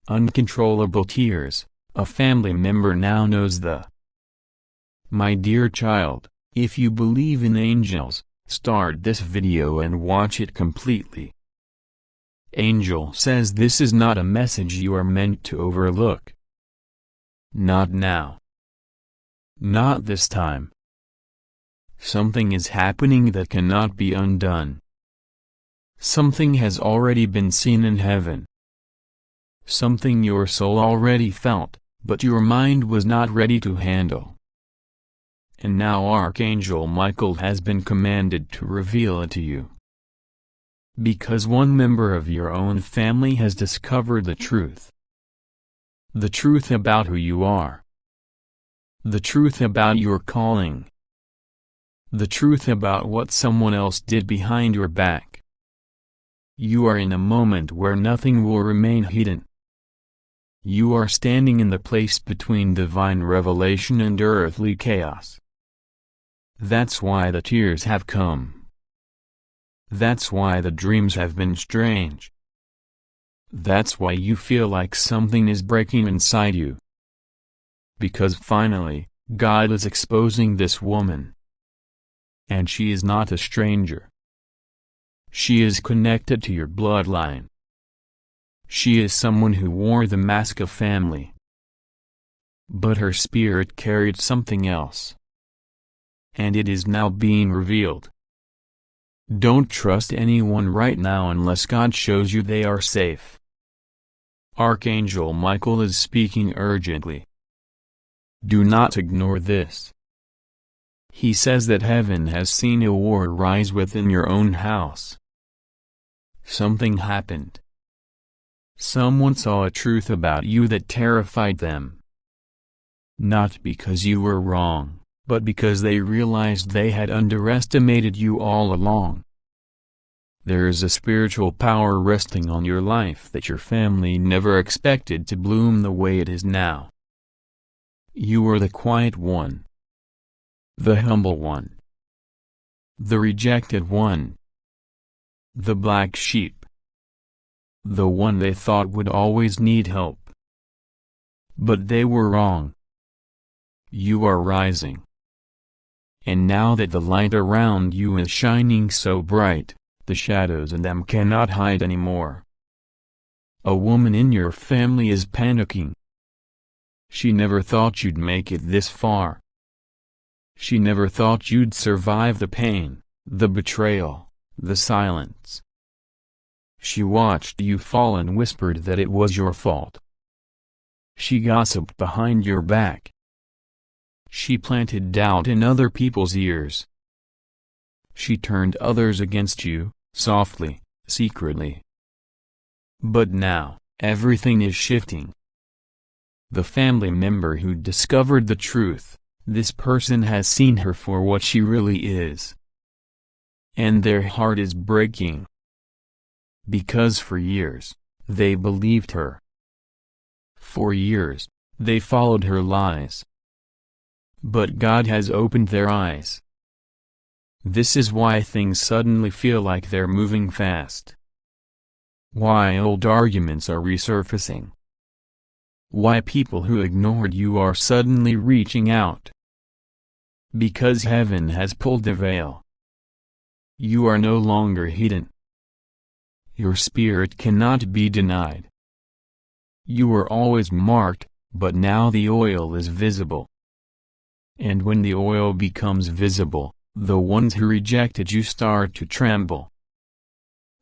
Uncontrollable tears. A family member now knows the. My dear child, if you believe in angels, start this video and watch it completely. Angel says this is not a message you are meant to overlook. Not now. Not this time. Something is happening that cannot be undone. Something has already been seen in heaven. Something your soul already felt, but your mind was not ready to handle. And now Archangel Michael has been commanded to reveal it to you. Because one member of your own family has discovered the truth. The truth about who you are. The truth about your calling. The truth about what someone else did behind your back. You are in a moment where nothing will remain hidden. You are standing in the place between divine revelation and earthly chaos. That's why the tears have come. That's why the dreams have been strange. That's why you feel like something is breaking inside you. Because finally, God is exposing this woman. And she is not a stranger. She is connected to your bloodline. She is someone who wore the mask of family. But her spirit carried something else. And it is now being revealed. Don't trust anyone right now unless God shows you they are safe. Archangel Michael is speaking urgently. Do not ignore this. He says that heaven has seen a war rise within your own house. Something happened. Someone saw a truth about you that terrified them. Not because you were wrong, but because they realized they had underestimated you all along. There is a spiritual power resting on your life that your family never expected to bloom the way it is now. You are the quiet one. The humble one. The rejected one. The black sheep. The one they thought would always need help. But they were wrong. You are rising. And now that the light around you is shining so bright, the shadows in them cannot hide anymore. A woman in your family is panicking. She never thought you'd make it this far. She never thought you'd survive the pain, the betrayal, the silence. She watched you fall and whispered that it was your fault. She gossiped behind your back. She planted doubt in other people's ears. She turned others against you, softly, secretly. But now, everything is shifting. The family member who discovered the truth, this person has seen her for what she really is. And their heart is breaking. Because for years, they believed her. For years, they followed her lies. But God has opened their eyes. This is why things suddenly feel like they're moving fast. Why old arguments are resurfacing. Why people who ignored you are suddenly reaching out. Because heaven has pulled the veil. You are no longer hidden. Your spirit cannot be denied. You were always marked, but now the oil is visible. And when the oil becomes visible, the ones who rejected you start to tremble.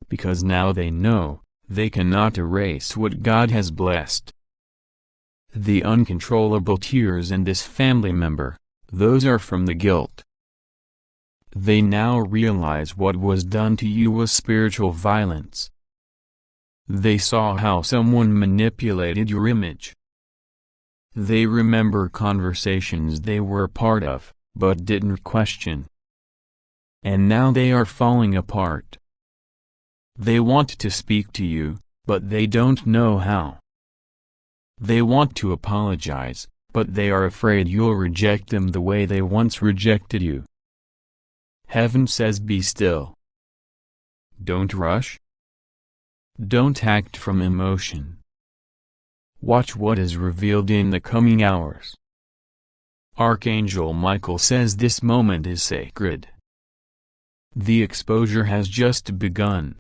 Because now they know, they cannot erase what God has blessed. The uncontrollable tears in this family member, those are from the guilt. They now realize what was done to you was spiritual violence. They saw how someone manipulated your image. They remember conversations they were part of, but didn't question. And now they are falling apart. They want to speak to you, but they don't know how. They want to apologize, but they are afraid you'll reject them the way they once rejected you. Heaven says be still. Don't rush. Don't act from emotion. Watch what is revealed in the coming hours. Archangel Michael says this moment is sacred. The exposure has just begun.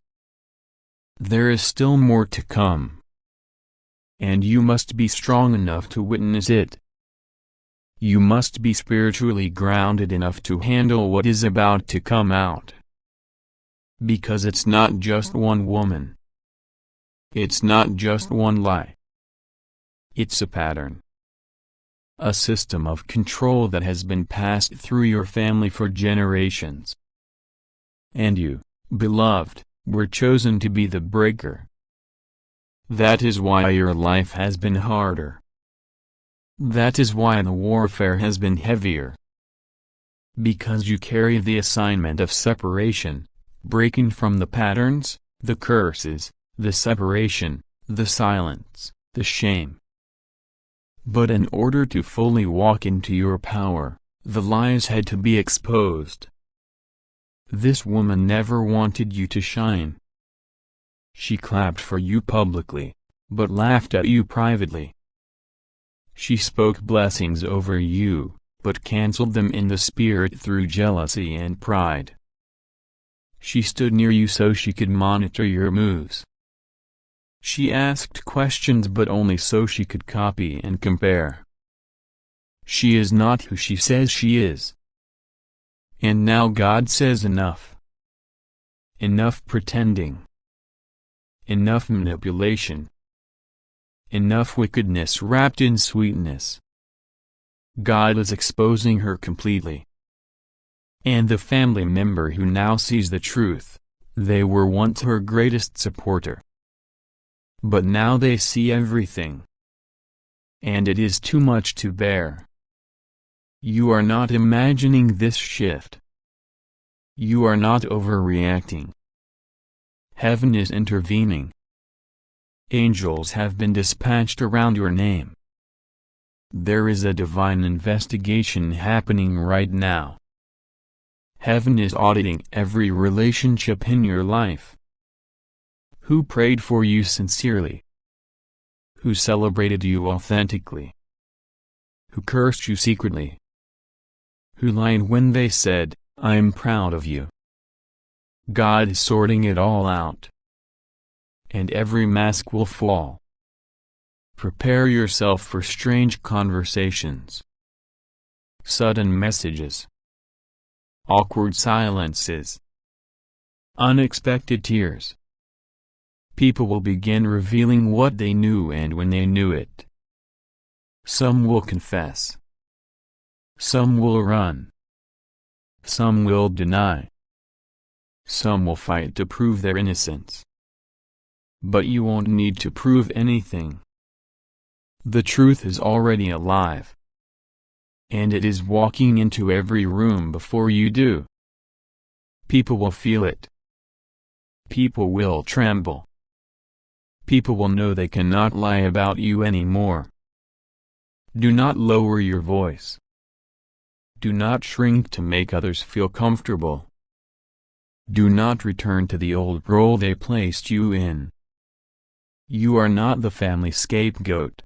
There is still more to come. And you must be strong enough to witness it. You must be spiritually grounded enough to handle what is about to come out. Because it's not just one woman. It's not just one lie. It's a pattern. A system of control that has been passed through your family for generations. And you, beloved, were chosen to be the breaker. That is why your life has been harder. That is why the warfare has been heavier. Because you carry the assignment of separation, breaking from the patterns, the curses, the separation, the silence, the shame. But in order to fully walk into your power, the lies had to be exposed. This woman never wanted you to shine. She clapped for you publicly, but laughed at you privately. She spoke blessings over you, but cancelled them in the spirit through jealousy and pride. She stood near you so she could monitor your moves. She asked questions but only so she could copy and compare. She is not who she says she is. And now God says enough. Enough pretending. Enough manipulation. Enough wickedness wrapped in sweetness. God is exposing her completely. And the family member who now sees the truth, they were once her greatest supporter. But now they see everything. And it is too much to bear. You are not imagining this shift. You are not overreacting. Heaven is intervening. Angels have been dispatched around your name. There is a divine investigation happening right now. Heaven is auditing every relationship in your life. Who prayed for you sincerely? Who celebrated you authentically? Who cursed you secretly? Who lied when they said, "I'm proud of you"? God is sorting it all out. And every mask will fall. Prepare yourself for strange conversations. Sudden messages. Awkward silences. Unexpected tears. People will begin revealing what they knew and when they knew it. Some will confess. Some will run. Some will deny. Some will fight to prove their innocence. But you won't need to prove anything. The truth is already alive. And it is walking into every room before you do. People will feel it. People will tremble. People will know they cannot lie about you anymore. Do not lower your voice. Do not shrink to make others feel comfortable. Do not return to the old role they placed you in. You are not the family scapegoat.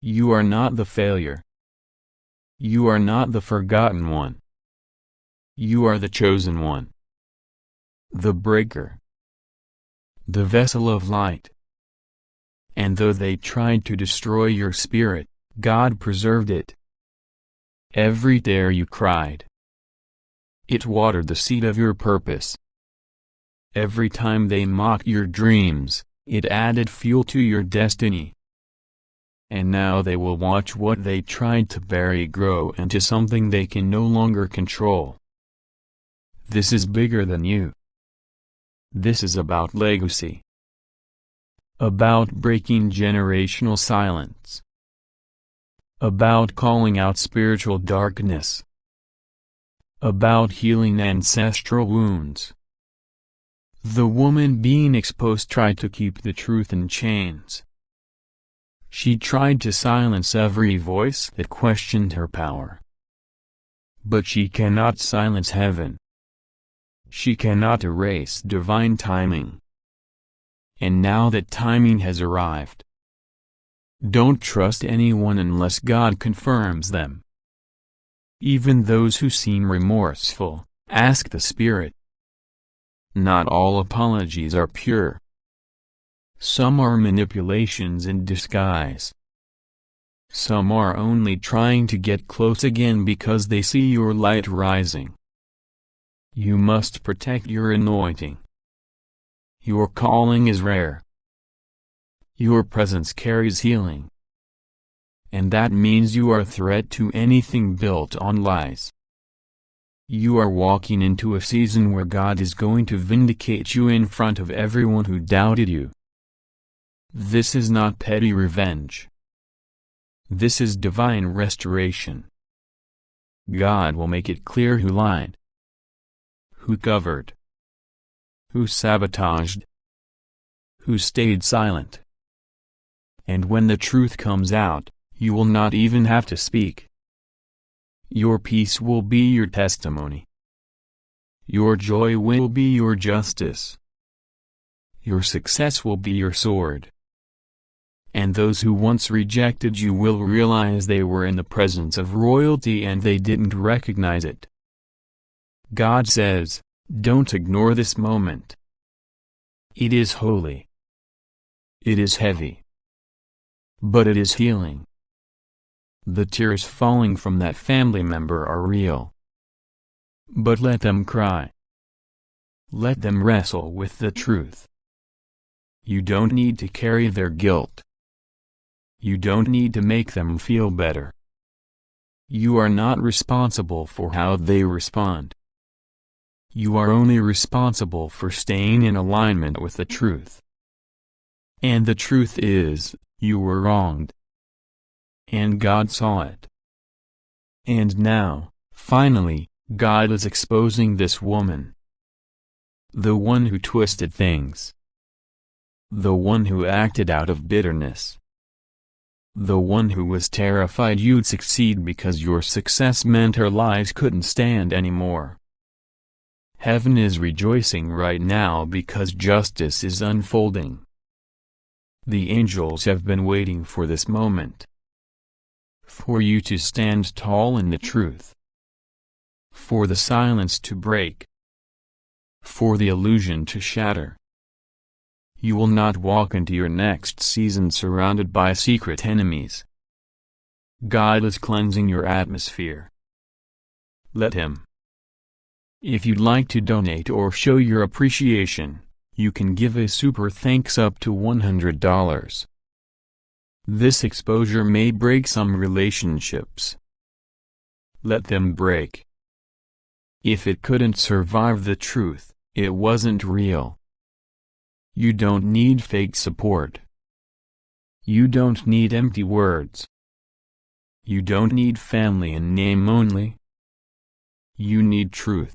You are not the failure. You are not the forgotten one. You are the chosen one. The breaker. The vessel of light. And though they tried to destroy your spirit, God preserved it. Every tear you cried, it watered the seed of your purpose. Every time they mocked your dreams, it added fuel to your destiny. And now they will watch what they tried to bury grow into something they can no longer control. This is bigger than you. This is about legacy. About breaking generational silence. About calling out spiritual darkness. About healing ancestral wounds. The woman being exposed tried to keep the truth in chains. She tried to silence every voice that questioned her power. But she cannot silence heaven. She cannot erase divine timing. And now that timing has arrived, Don't trust anyone unless God confirms them. Even those who seem remorseful, ask the Spirit. Not all apologies are pure. Some are manipulations in disguise. Some are only trying to get close again because they see your light rising. You must protect your anointing. Your calling is rare. Your presence carries healing. And that means you are a threat to anything built on lies. You are walking into a season where God is going to vindicate you in front of everyone who doubted you. This is not petty revenge. This is divine restoration. God will make it clear who lied, who covered, who sabotaged, who stayed silent. And when the truth comes out, you will not even have to speak. Your peace will be your testimony. Your joy will be your justice. Your success will be your sword. And those who once rejected you will realize they were in the presence of royalty and they didn't recognize it. God says, don't ignore this moment. It is holy. It is heavy. But it is healing. The tears falling from that family member are real. But let them cry. Let them wrestle with the truth. You don't need to carry their guilt. You don't need to make them feel better. You are not responsible for how they respond. You are only responsible for staying in alignment with the truth. And the truth is, you were wronged. And God saw it. And now, finally, God is exposing this woman. The one who twisted things. The one who acted out of bitterness. The one who was terrified you'd succeed because your success meant her lies couldn't stand anymore. Heaven is rejoicing right now because justice is unfolding. The angels have been waiting for this moment. For you to stand tall in the truth. For the silence to break. For the illusion to shatter. You will not walk into your next season surrounded by secret enemies. God is cleansing your atmosphere. Let Him. If you'd like to donate or show your appreciation, you can give a super thanks up to $100. This exposure may break some relationships. Let them break. If it couldn't survive the truth, it wasn't real. You don't need fake support. You don't need empty words. You don't need family in name only. You need truth.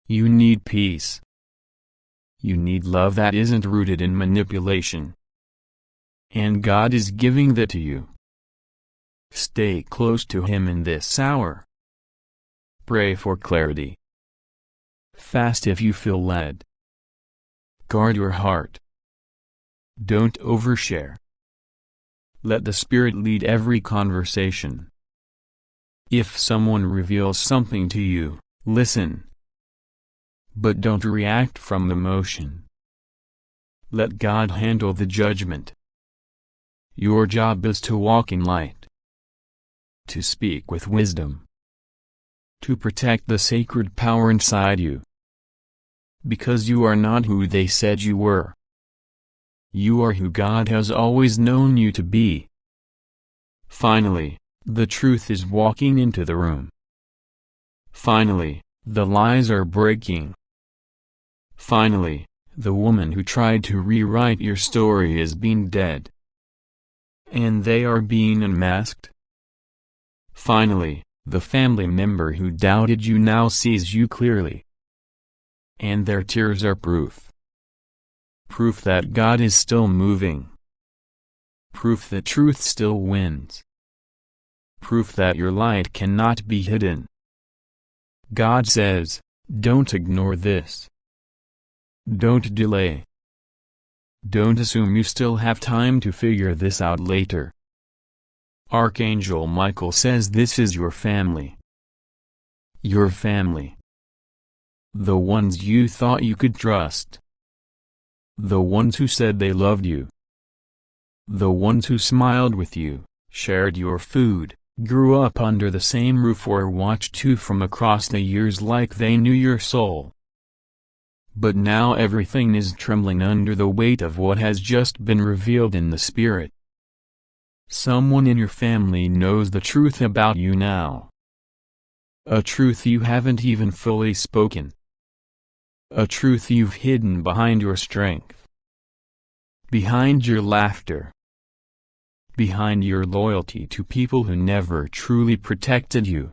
You need peace. You need love that isn't rooted in manipulation. And God is giving that to you. Stay close to Him in this hour. Pray for clarity. Fast if you feel led. Guard your heart. Don't overshare. Let the Spirit lead every conversation. If someone reveals something to you, listen. But don't react from emotion. Let God handle the judgment. Your job is to walk in light. To speak with wisdom. To protect the sacred power inside you. Because you are not who they said you were. You are who God has always known you to be. Finally, the truth is walking into the room. Finally, the lies are breaking. Finally, the woman who tried to rewrite your story is being dead. And they are being unmasked. Finally, the family member who doubted you now sees you clearly. And their tears are proof. Proof that God is still moving. Proof that truth still wins. Proof that your light cannot be hidden. God says, don't ignore this. Don't delay. Don't assume you still have time to figure this out later. Archangel Michael says this is your family. Your family. The ones you thought you could trust. The ones who said they loved you. The ones who smiled with you, shared your food, grew up under the same roof or watched you from across the years like they knew your soul. But now everything is trembling under the weight of what has just been revealed in the Spirit. Someone in your family knows the truth about you now. A truth you haven't even fully spoken. A truth you've hidden behind your strength. Behind your laughter. Behind your loyalty to people who never truly protected you.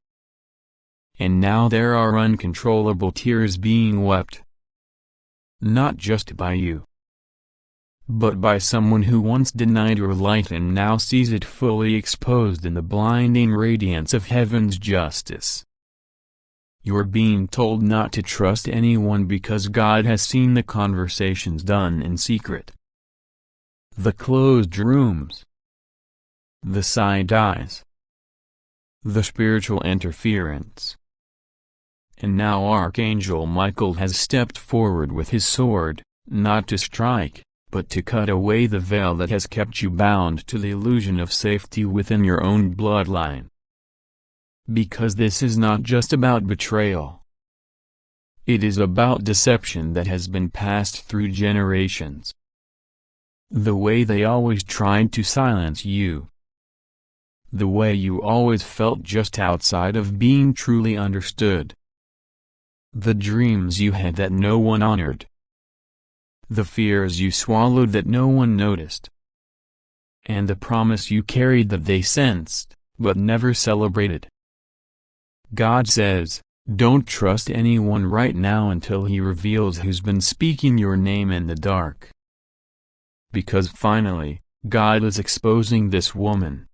And now there are uncontrollable tears being wept. Not just by you, but by someone who once denied your light and now sees it fully exposed in the blinding radiance of heaven's justice. You're being told not to trust anyone because God has seen the conversations done in secret. The closed rooms. The side eyes. The spiritual interference. And now Archangel Michael has stepped forward with his sword, not to strike, but to cut away the veil that has kept you bound to the illusion of safety within your own bloodline. Because this is not just about betrayal. It is about deception that has been passed through generations. The way they always tried to silence you. The way you always felt just outside of being truly understood. The dreams you had that no one honored. The fears you swallowed that no one noticed. And the promise you carried that they sensed, but never celebrated. God says, don't trust anyone right now until He reveals who's been speaking your name in the dark. Because finally, God is exposing this woman.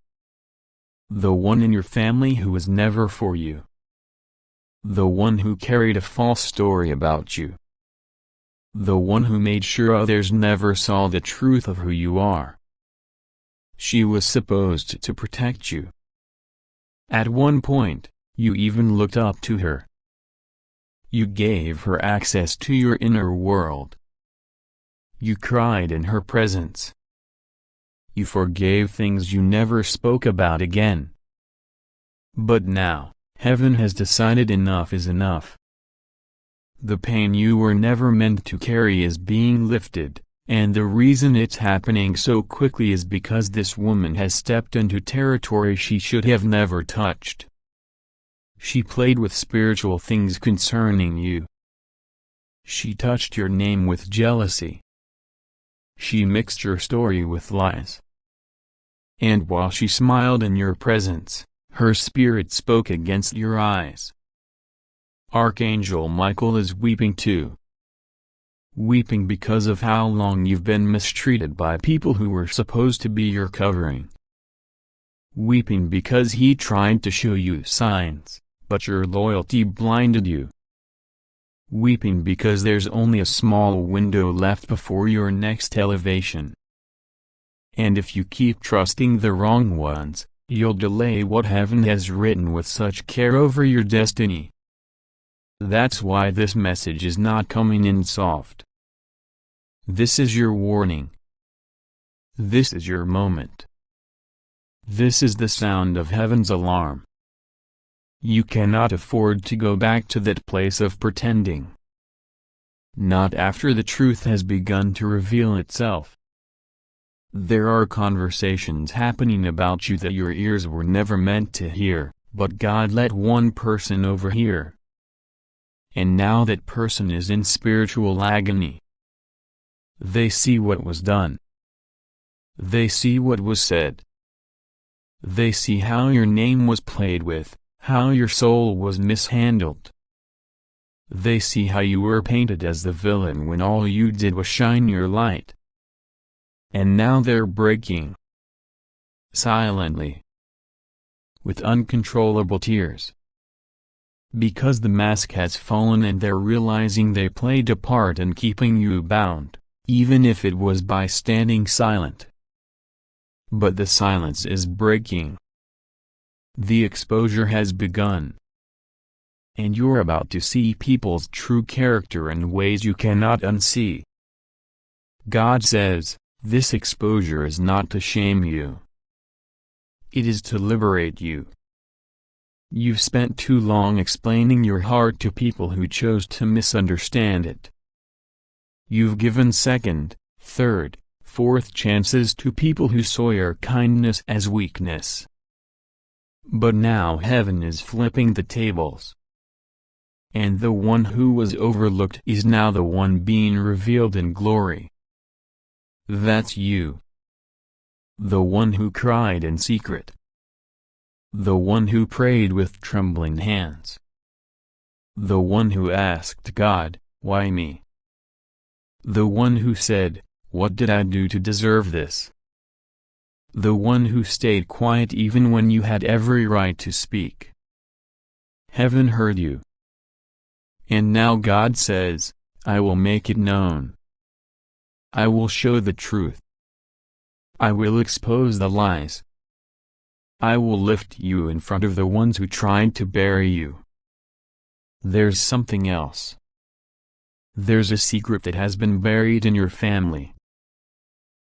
The one in your family who was never for you. The one who carried a false story about you. The one who made sure others never saw the truth of who you are. She was supposed to protect you. At one point, you even looked up to her. You gave her access to your inner world. You cried in her presence. You forgave things you never spoke about again. But now, heaven has decided enough is enough. The pain you were never meant to carry is being lifted, and the reason it's happening so quickly is because this woman has stepped into territory she should have never touched. She played with spiritual things concerning you. She touched your name with jealousy. She mixed your story with lies. And while she smiled in your presence, her spirit spoke against your eyes. Archangel Michael is weeping too. Weeping because of how long you've been mistreated by people who were supposed to be your covering. Weeping because he tried to show you signs, but your loyalty blinded you. Weeping because there's only a small window left before your next elevation. And if you keep trusting the wrong ones, you'll delay what heaven has written with such care over your destiny. That's why this message is not coming in soft. This is your warning. This is your moment. This is the sound of heaven's alarm. You cannot afford to go back to that place of pretending. Not after the truth has begun to reveal itself. There are conversations happening about you that your ears were never meant to hear, but God let one person overhear. And now that person is in spiritual agony. They see what was done. They see what was said. They see how your name was played with, how your soul was mishandled. They see how you were painted as the villain when all you did was shine your light. And now they're breaking. Silently. With uncontrollable tears. Because the mask has fallen and they're realizing they played a part in keeping you bound, even if it was by standing silent. But the silence is breaking. The exposure has begun. And you're about to see people's true character in ways you cannot unsee. God says, this exposure is not to shame you. It is to liberate you. You've spent too long explaining your heart to people who chose to misunderstand it. You've given second, third, fourth chances to people who saw your kindness as weakness. But now heaven is flipping the tables. And the one who was overlooked is now the one being revealed in glory. That's you. The one who cried in secret. The one who prayed with trembling hands. The one who asked God, why me? The one who said, what did I do to deserve this? The one who stayed quiet even when you had every right to speak. Heaven heard you. And now God says, I will make it known. I will show the truth. I will expose the lies. I will lift you in front of the ones who tried to bury you. There's something else. There's a secret that has been buried in your family.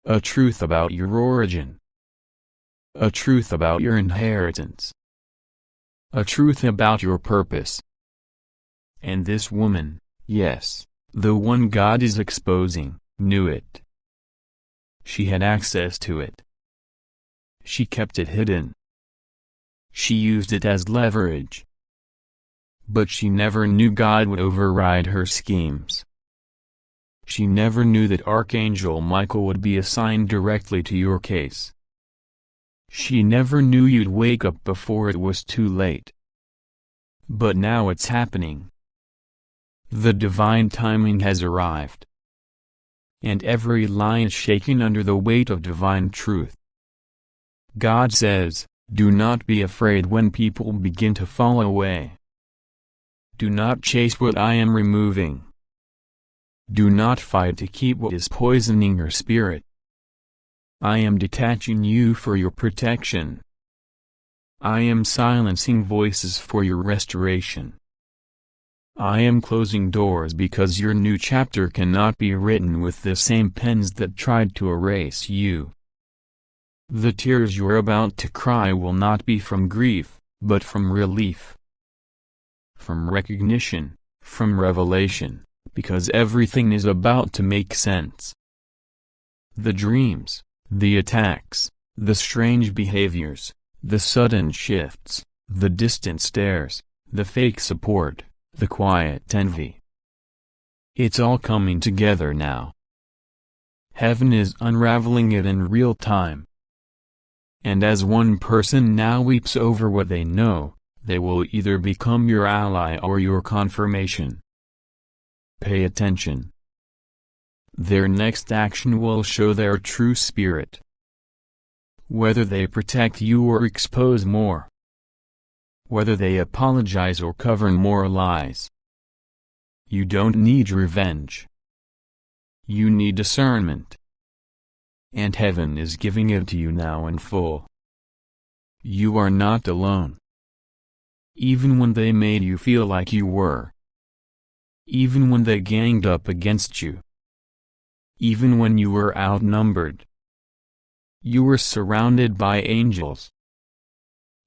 A truth about your origin. A truth about your inheritance. A truth about your purpose. And this woman, yes, the one God is exposing, knew it. She had access to it. She kept it hidden. She used it as leverage. But she never knew God would override her schemes. She never knew that Archangel Michael would be assigned directly to your case. She never knew you'd wake up before it was too late. But now it's happening. The divine timing has arrived. And every line is shaken under the weight of divine truth. God says, do not be afraid when people begin to fall away. Do not chase what I am removing. Do not fight to keep what is poisoning your spirit. I am detaching you for your protection. I am silencing voices for your restoration. I am closing doors because your new chapter cannot be written with the same pens that tried to erase you. The tears you're about to cry will not be from grief, but from relief. From recognition, from revelation, because everything is about to make sense. The dreams, the attacks, the strange behaviors, the sudden shifts, the distant stares, the fake support, the quiet envy. It's all coming together now. Heaven is unraveling it in real time. And as one person now weeps over what they know, they will either become your ally or your confirmation. Pay attention. Their next action will show their true spirit. Whether they protect you or expose more. Whether they apologize or cover more lies. You don't need revenge. You need discernment. And heaven is giving it to you now in full. You are not alone. Even when they made you feel like you were. Even when they ganged up against you. Even when you were outnumbered. You were surrounded by angels.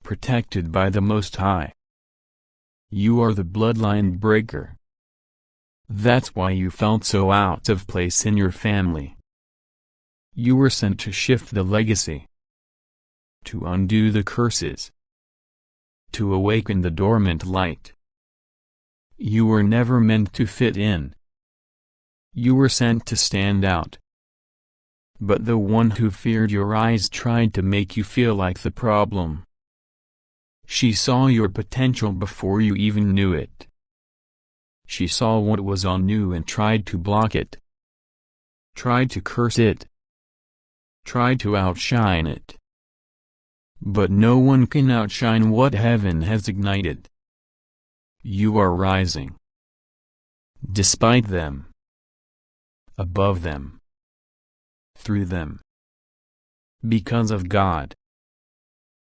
Protected by the Most High. You are the bloodline breaker. That's why you felt so out of place in your family. You were sent to shift the legacy. To undo the curses. To awaken the dormant light. You were never meant to fit in. You were sent to stand out. But the one who feared your eyes tried to make you feel like the problem. She saw your potential before you even knew it. She saw what was on you and tried to block it. Tried to curse it. Tried to outshine it. But no one can outshine what heaven has ignited. You are rising. Despite them. Above them. through them. Because of God.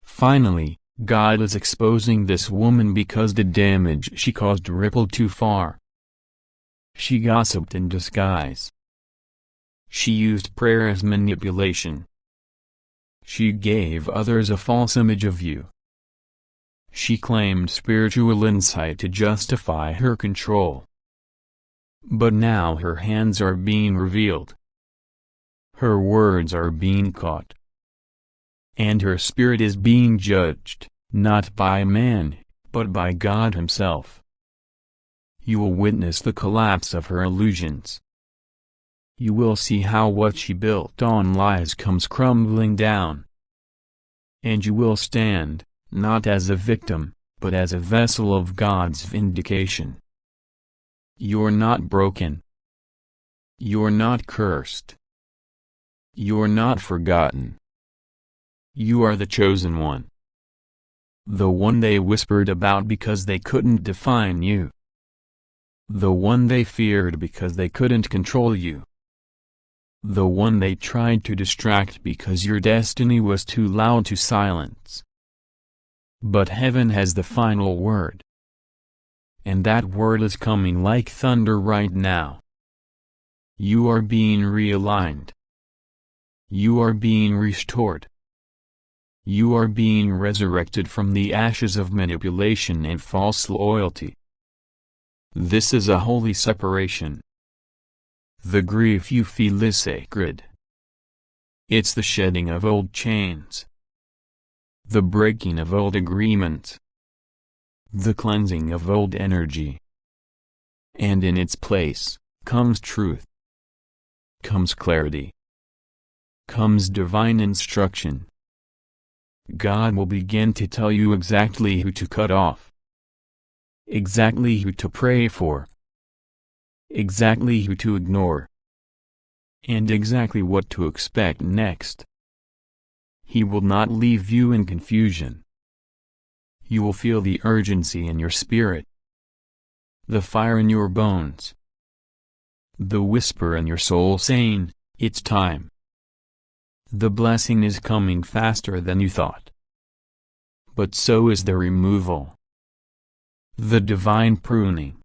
Finally, God is exposing this woman because the damage she caused rippled too far. She gossiped in disguise. She used prayer as manipulation. She gave others a false image of you. She claimed spiritual insight to justify her control. But now her hands are being revealed. Her words are being caught. And her spirit is being judged, not by man, but by God Himself. You will witness the collapse of her illusions. You will see how what she built on lies comes crumbling down. And you will stand, not as a victim, but as a vessel of God's vindication. You're not broken. You're not cursed. You're not forgotten. You are the chosen one. The one they whispered about because they couldn't define you. The one they feared because they couldn't control you. The one they tried to distract because your destiny was too loud to silence. But heaven has the final word. And that word is coming like thunder right now. You are being realigned. You are being restored. You are being resurrected from the ashes of manipulation and false loyalty. This is a holy separation. The grief you feel is sacred. It's the shedding of old chains. The breaking of old agreements. The cleansing of old energy. And in its place, comes truth. Comes clarity. Comes divine instruction. God will begin to tell you exactly who to cut off. Exactly who to pray for. Exactly who to ignore. And exactly what to expect next. He will not leave you in confusion. You will feel the urgency in your spirit. The fire in your bones. The whisper in your soul saying, "It's time." The blessing is coming faster than you thought. But so is the removal. The divine pruning.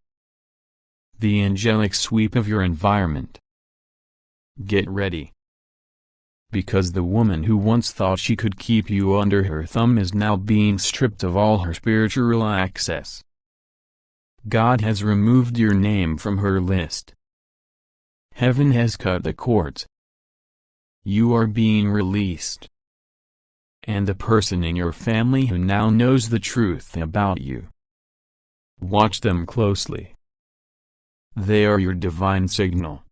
The angelic sweep of your environment. Get ready. Because the woman who once thought she could keep you under her thumb is now being stripped of all her spiritual access. God has removed your name from her list. Heaven has cut the cords. You are being released. And the person in your family who now knows the truth about you. Watch them closely. They are your divine signal.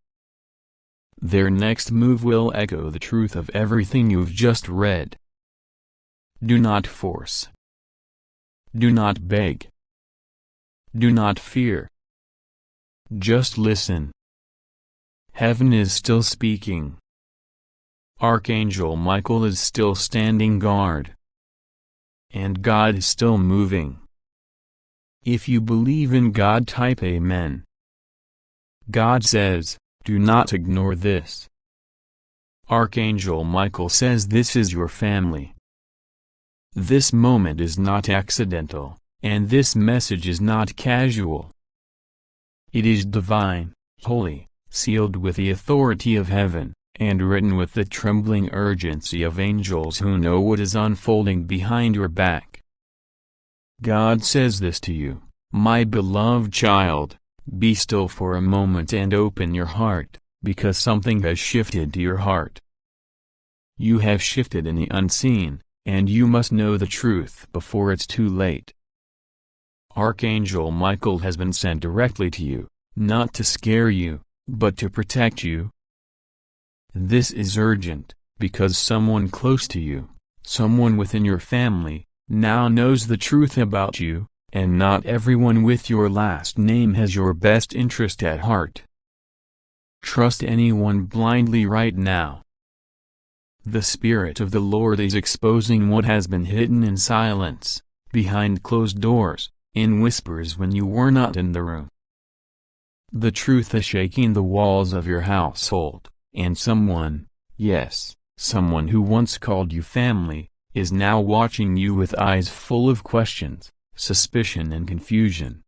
Their next move will echo the truth of everything you've just read. Do not force. Do not beg. Do not fear. Just listen. Heaven is still speaking. Archangel Michael is still standing guard. And God is still moving. If you believe in God, type Amen. God says, do not ignore this. Archangel Michael says this is your family. This moment is not accidental, and this message is not casual. It is divine, holy, sealed with the authority of heaven, and written with the trembling urgency of angels who know what is unfolding behind your back. God says this to you, my beloved child. Be still for a moment and open your heart, because something has shifted to your heart. You have shifted in the unseen, and you must know the truth before it's too late. Archangel Michael has been sent directly to you, not to scare you, but to protect you. This is urgent, because someone close to you, someone within your family, now knows the truth about you. And not everyone with your last name has your best interest at heart. Trust anyone blindly right now. The Spirit of the Lord is exposing what has been hidden in silence, behind closed doors, in whispers when you were not in the room. The truth is shaking the walls of your household, and someone, Yes, someone who once called you family, is now watching you with eyes full of questions, suspicion and confusion.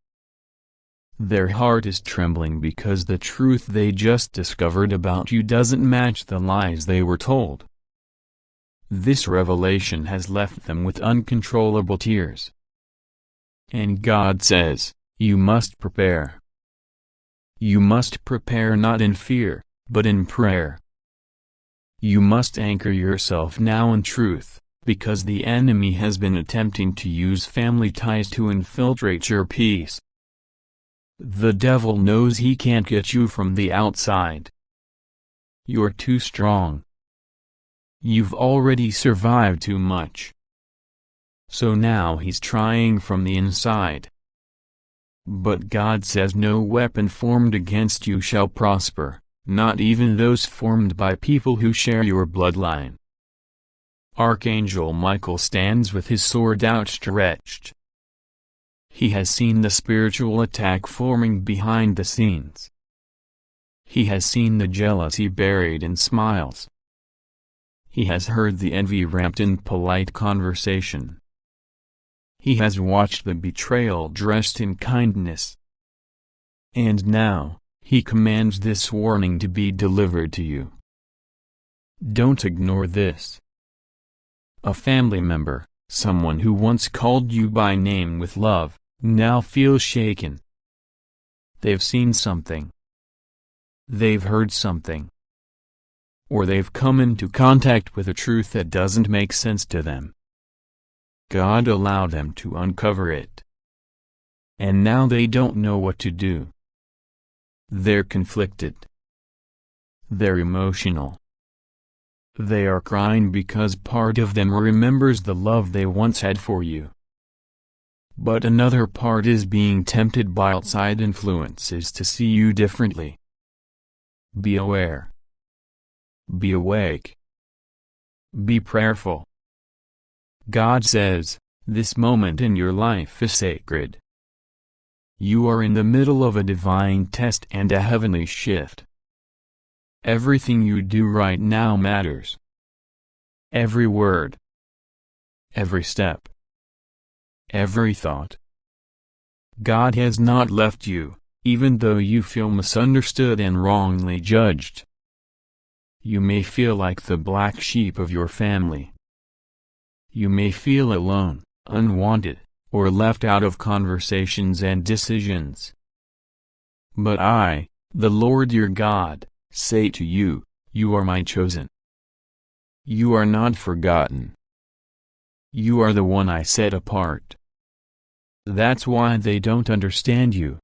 Their heart is trembling because the truth they just discovered about you doesn't match the lies they were told. This revelation has left them with uncontrollable tears. And God says, you must prepare. You must prepare not in fear, but in prayer. You must anchor yourself now in truth, because the enemy has been attempting to use family ties to infiltrate your peace. The devil knows he can't get you from the outside. You're too strong. You've already survived too much. So now he's trying from the inside. But God says no weapon formed against you shall prosper, not even those formed by people who share your bloodline. Archangel Michael stands with his sword outstretched. He has seen the spiritual attack forming behind the scenes. He has seen the jealousy buried in smiles. He has heard the envy wrapped in polite conversation. He has watched the betrayal dressed in kindness. And now, he commands this warning to be delivered to you. Don't ignore this. A family member, someone who once called you by name with love, now feels shaken. They've seen something. They've heard something. Or they've come into contact with a truth that doesn't make sense to them. God allowed them to uncover it. And now they don't know what to do. They're conflicted. They're emotional. They are crying because part of them remembers the love they once had for you. But another part is being tempted by outside influences to see you differently. Be aware. Be awake. Be prayerful. God says, this moment in your life is sacred. You are in the middle of a divine test and a heavenly shift. Everything you do right now matters. Every word. Every step. Every thought. God has not left you, even though you feel misunderstood and wrongly judged. You may feel like the black sheep of your family. You may feel alone, unwanted, or left out of conversations and decisions. But I, the Lord your God, say to you, you are my chosen. You are not forgotten. You are the one I set apart. That's why they don't understand you.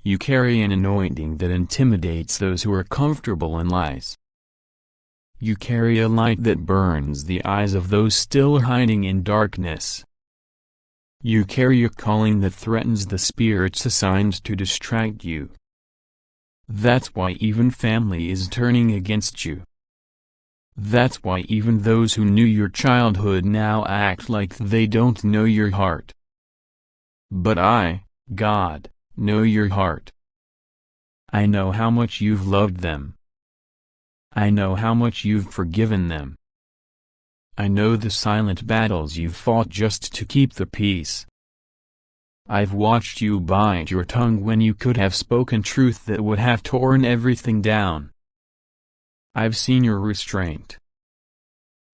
You carry an anointing that intimidates those who are comfortable in lies. You carry a light that burns the eyes of those still hiding in darkness. You carry a calling that threatens the spirits assigned to distract you. That's why even family is turning against you. That's why even those who knew your childhood now act like they don't know your heart. But I, God, know your heart. I know how much you've loved them. I know how much you've forgiven them. I know the silent battles you've fought just to keep the peace. I've watched you bite your tongue when you could have spoken truth that would have torn everything down. I've seen your restraint.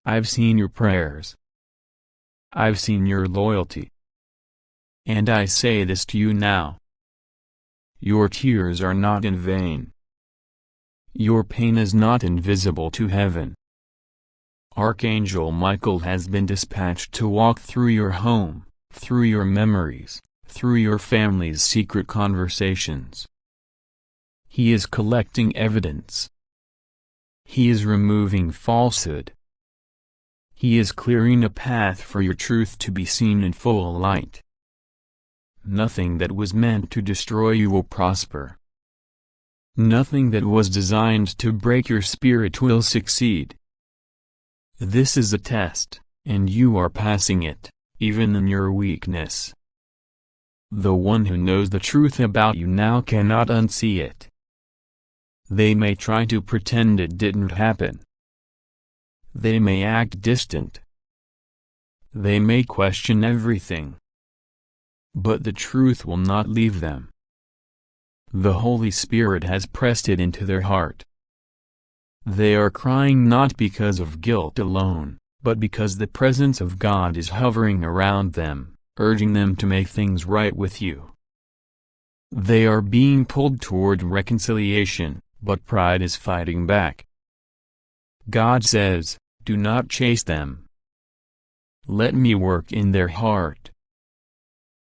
I've seen your prayers. I've seen your loyalty. And I say this to you now. Your tears are not in vain. Your pain is not invisible to heaven. Archangel Michael has been dispatched to walk through your home, through your memories, through your family's secret conversations. He is collecting evidence. He is removing falsehood. He is clearing a path for your truth to be seen in full light. Nothing that was meant to destroy you will prosper. Nothing that was designed to break your spirit will succeed. This is a test, and you are passing it, even in your weakness. The one who knows the truth about you now cannot unsee it. They may try to pretend it didn't happen. They may act distant. They may question everything. But the truth will not leave them. The Holy Spirit has pressed it into their heart. They are crying not because of guilt alone, but because the presence of God is hovering around them, urging them to make things right with you. They are being pulled toward reconciliation, but pride is fighting back. God says, "Do not chase them. Let me work in their heart.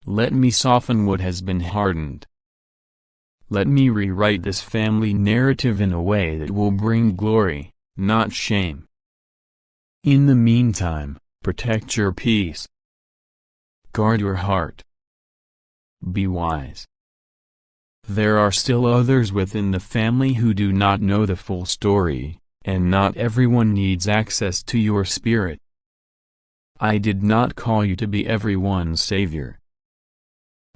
Let me soften what has been hardened. Let me rewrite this family narrative in a way that will bring glory, not shame. In the meantime, protect your peace. Guard your heart. Be wise." There are still others within the family who do not know the full story, and not everyone needs access to your spirit. I did not call you to be everyone's savior.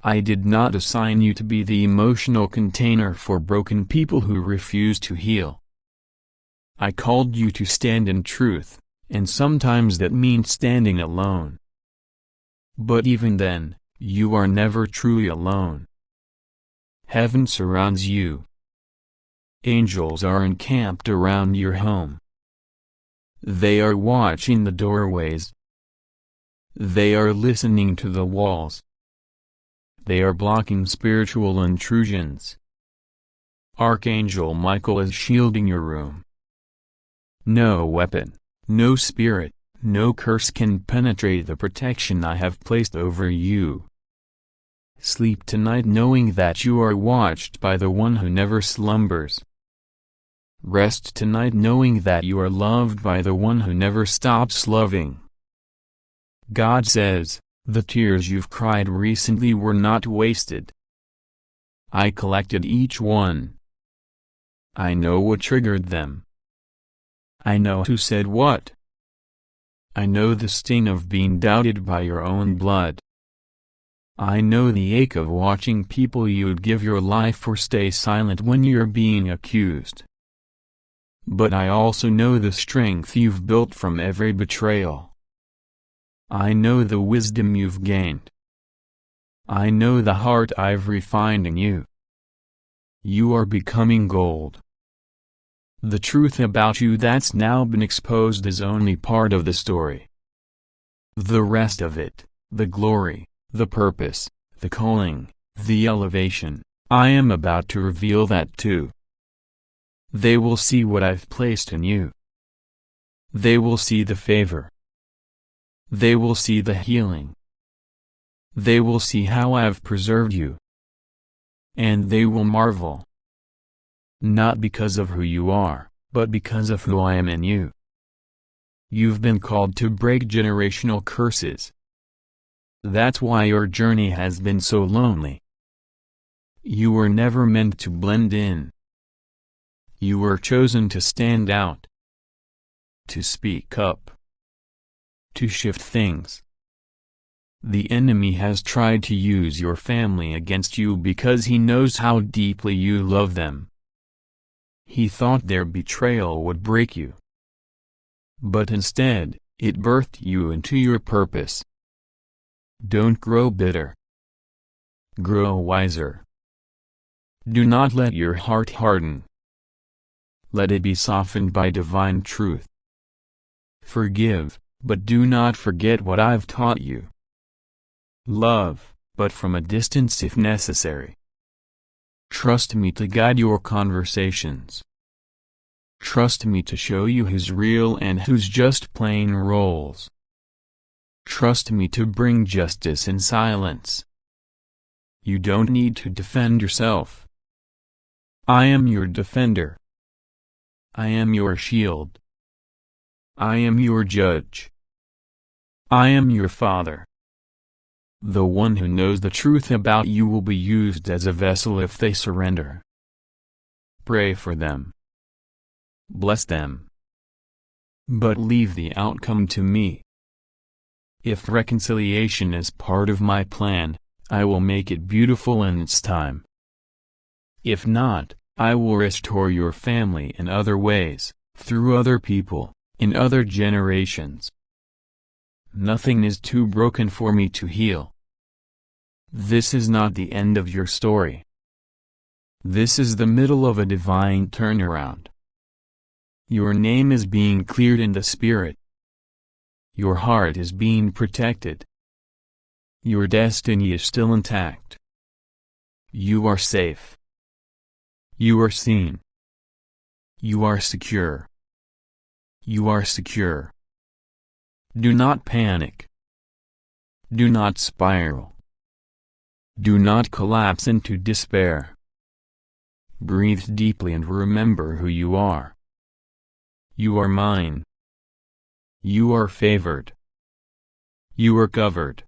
I did not assign you to be the emotional container for broken people who refuse to heal. I called you to stand in truth, and sometimes that means standing alone. But even then, you are never truly alone. Heaven surrounds you. Angels are encamped around your home. They are watching the doorways. They are listening to the walls. They are blocking spiritual intrusions. Archangel Michael is shielding your room. No weapon, no spirit, no curse can penetrate the protection I have placed over you. Sleep tonight knowing that you are watched by the one who never slumbers. Rest tonight knowing that you are loved by the one who never stops loving. God says, "The tears you've cried recently were not wasted. I collected each one. I know what triggered them. I know who said what. I know the sting of being doubted by your own blood. I know the ache of watching people you'd give your life for stay silent when you're being accused. But I also know the strength you've built from every betrayal. I know the wisdom you've gained. I know the heart I've refined in you. You are becoming gold. The truth about you that's now been exposed is only part of the story. The rest of it, the glory, the purpose, the calling, the elevation, I am about to reveal that too. They will see what I've placed in you. They will see the favor. They will see the healing. They will see how I've preserved you. And they will marvel. Not because of who you are, but because of who I am in you. You've been called to break generational curses. That's why your journey has been so lonely. You were never meant to blend in. You were chosen to stand out. To speak up. To shift things. The enemy has tried to use your family against you because he knows how deeply you love them. He thought their betrayal would break you. But instead, it birthed you into your purpose. Don't grow bitter. Grow wiser. Do not let your heart harden. Let it be softened by divine truth. Forgive, but do not forget what I've taught you. Love, but from a distance if necessary. Trust me to guide your conversations. Trust me to show you who's real and who's just playing roles. Trust me to bring justice in silence. You don't need to defend yourself. I am your defender. I am your shield. I am your judge. I am your father. The one who knows the truth about you will be used as a vessel if they surrender. Pray for them. Bless them. But leave the outcome to me. If reconciliation is part of my plan, I will make it beautiful in its time. If not, I will restore your family in other ways, through other people, in other generations. Nothing is too broken for me to heal. This is not the end of your story. This is the middle of a divine turnaround. Your name is being cleared in the spirit. Your heart is being protected. Your destiny is still intact. You are safe. You are seen. You are secure. You are secure. Do not panic. Do not spiral. Do not collapse into despair. Breathe deeply and remember who you are. You are mine. You are favored. You are covered.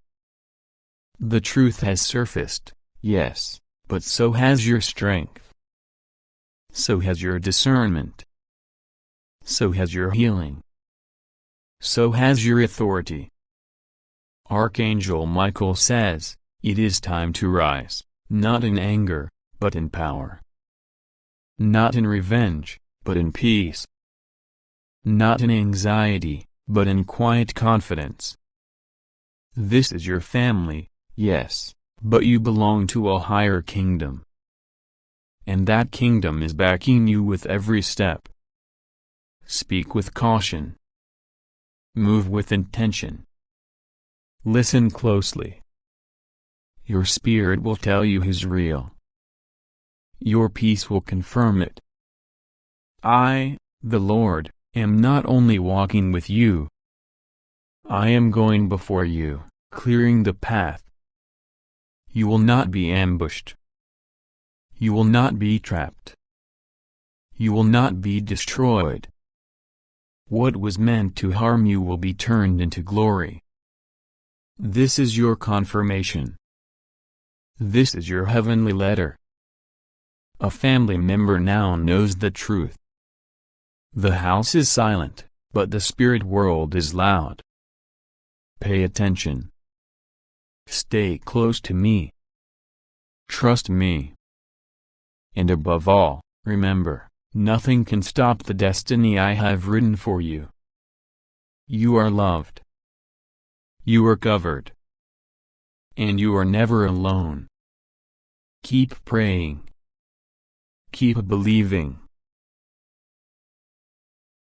The truth has surfaced, yes, but so has your strength. So has your discernment. So has your healing. So has your authority. Archangel Michael says, it is time to rise, not in anger, but in power. Not in revenge, but in peace. Not in anxiety, but in quiet confidence. This is your family, yes, but you belong to a higher kingdom. And that kingdom is backing you with every step. Speak with caution. Move with intention. Listen closely. Your spirit will tell you who's real. Your peace will confirm it. I, the Lord, am not only walking with you. I am going before you, clearing the path. You will not be ambushed. You will not be trapped. You will not be destroyed. What was meant to harm you will be turned into glory. This is your confirmation. This is your heavenly letter. A family member now knows the truth. The house is silent, but the spirit world is loud. Pay attention. Stay close to me. Trust me. And above all, remember, nothing can stop the destiny I have written for you. You are loved. You are covered. And you are never alone. Keep praying. Keep believing.